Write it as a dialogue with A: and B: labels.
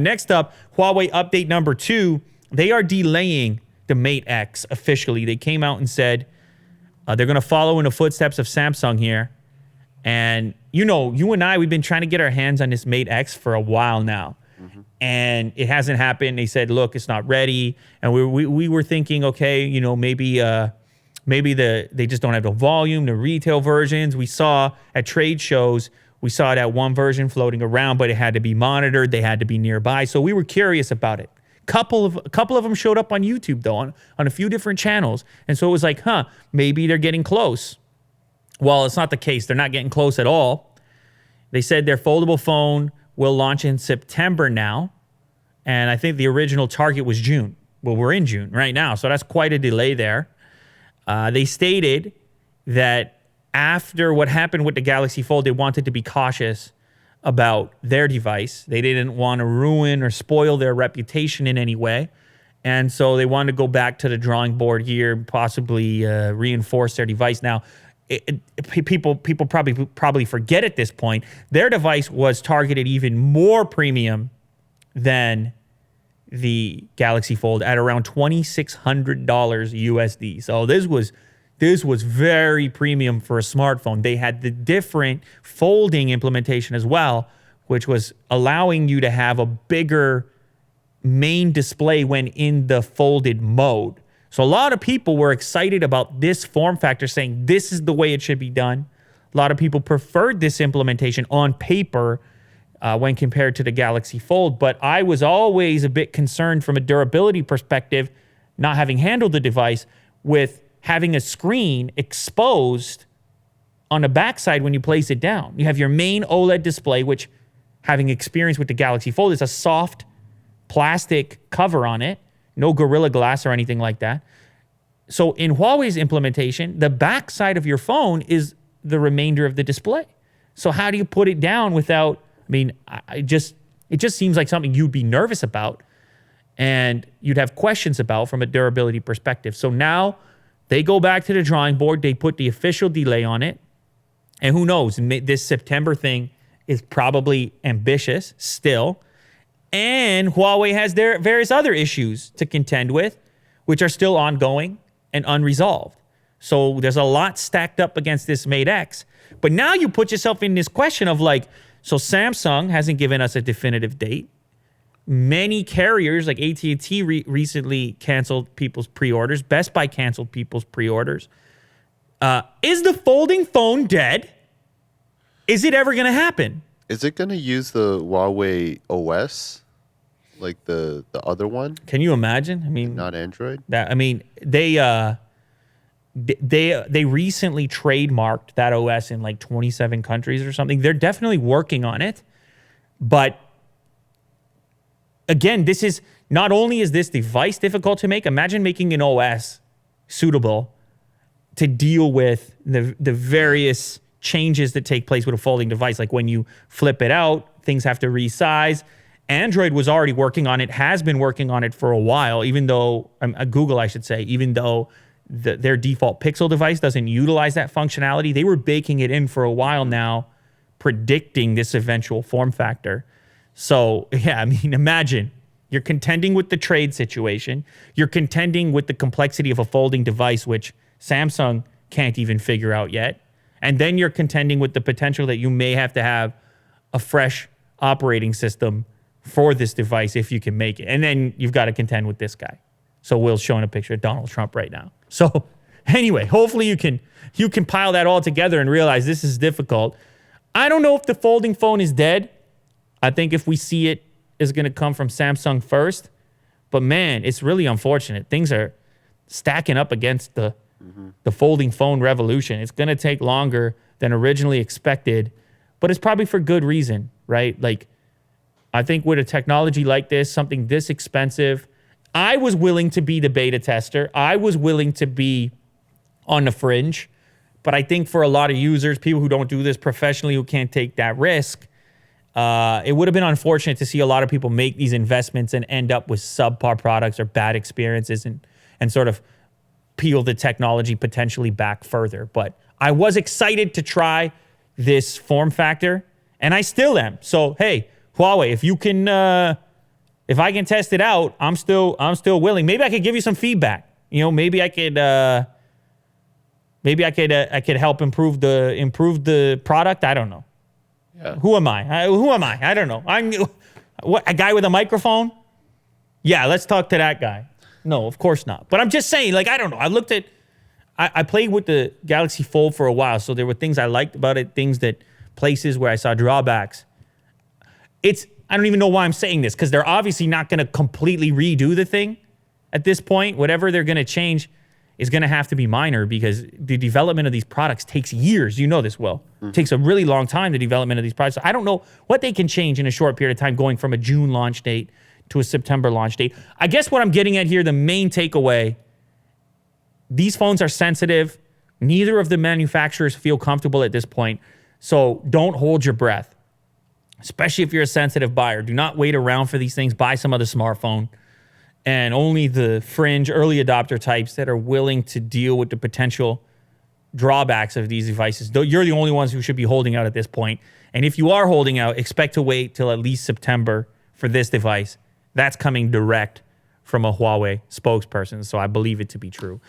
A: next up, Huawei update number 2. They are delaying the Mate X officially. They came out and said they're going to follow in the footsteps of Samsung here. And, you know, you and I, we've been trying to get our hands on this Mate X for a while now. And it hasn't happened. They said, look, it's not ready. And we were thinking, okay, you know, maybe they just don't have the volume, the retail versions. We saw at trade shows, we saw that one version floating around, but it had to be monitored. They had to be nearby. So we were curious about it. A couple of them showed up on YouTube, though, on a few different channels. And so it was like, maybe they're getting close. Well, it's not the case. They're not getting close at all. They said their foldable phone will launch in September now. And I think the original target was June. Well, we're in June right now, so that's quite a delay there. They stated that after what happened with the Galaxy Fold, they wanted to be cautious about their device. They didn't want to ruin or spoil their reputation in any way. And so they wanted to go back to the drawing board here, possibly reinforce their device. Now, people probably forget at this point, their device was targeted even more premium than the Galaxy Fold at around $2,600 USD. So this was very premium for a smartphone. They had the different folding implementation as well, which was allowing you to have a bigger main display when in the folded mode. So a lot of people were excited about this form factor, saying this is the way it should be done. A lot of people preferred this implementation on paper when compared to the Galaxy Fold. But I was always a bit concerned from a durability perspective, not having handled the device, with having a screen exposed on the backside when you place it down. You have your main OLED display, which, having experience with the Galaxy Fold, is a soft plastic cover on it. No Gorilla Glass or anything like that. So in Huawei's implementation, the backside of your phone is the remainder of the display. So how do you put it down without, it just seems like something you'd be nervous about and you'd have questions about from a durability perspective. So now they go back to the drawing board. They put the official delay on it. And who knows, this September thing is probably ambitious still. And Huawei has their various other issues to contend with, which are still ongoing and unresolved. So there's a lot stacked up against this Mate X. But now you put yourself in this question of like, so Samsung hasn't given us a definitive date. Many carriers like AT&T recently canceled people's pre-orders. Best Buy canceled people's pre-orders. Is the folding phone dead? Is it ever going to happen?
B: Is it going to use the Huawei OS, like the other one?
A: Can you imagine?
B: Not Android.
A: They recently trademarked that OS in like 27 countries or something. They're definitely working on it, but again, this is not only is this device difficult to make. Imagine making an OS suitable to deal with the various changes that take place with a folding device. Like when you flip it out, things have to resize. Android was already working on it, has been working on it for a while, even though, Google, I should say, even though their default Pixel device doesn't utilize that functionality. They were baking it in for a while now, predicting this eventual form factor. So, yeah, imagine you're contending with the trade situation. You're contending with the complexity of a folding device, which Samsung can't even figure out yet. And then you're contending with the potential that you may have to have a fresh operating system for this device if you can make it. And then you've got to contend with this guy. So Will's showing a picture of Donald Trump right now. So anyway, hopefully you can pile that all together and realize this is difficult. I don't know if the folding phone is dead. I think if we see it, it's going to come from Samsung first. But man, it's really unfortunate. Things are stacking up against the folding phone revolution. It's going to take longer than originally expected, but it's probably for good reason, right? Like, I think with a technology like this, something this expensive, I was willing to be the beta tester. I was willing to be on the fringe. But I think for a lot of users, people who don't do this professionally, who can't take that risk, it would have been unfortunate to see a lot of people make these investments and end up with subpar products or bad experiences and sort of peel the technology potentially back further. But I was excited to try this form factor, and I still am. So, hey, Huawei, if you can if I can test it out, I'm still willing. Maybe I could give you some feedback. You know, maybe I could help improve the product. I don't know.
B: Yeah.
A: Who am I? I don't know. I'm a guy with a microphone. Yeah, let's talk to that guy. No, of course not. But I'm just saying, like, I don't know. I played with the Galaxy Fold for a while, so there were things I liked about it, places where I saw drawbacks. I don't even know why I'm saying this, because they're obviously not going to completely redo the thing at this point. Whatever they're going to change is going to have to be minor, because the development of these products takes years. You know this well. It takes a really long time, the development of these products. So I don't know what they can change in a short period of time, going from a June launch date to a September launch date. I guess what I'm getting at here, the main takeaway, these phones are sensitive. Neither of the manufacturers feel comfortable at this point. So don't hold your breath, especially if you're a sensitive buyer. Do not wait around for these things. Buy some other smartphone. And only the fringe early adopter types that are willing to deal with the potential drawbacks of these devices. You're the only ones who should be holding out at this point. And if you are holding out, expect to wait till at least September for this device. That's coming direct from a Huawei spokesperson, so I believe it to be true.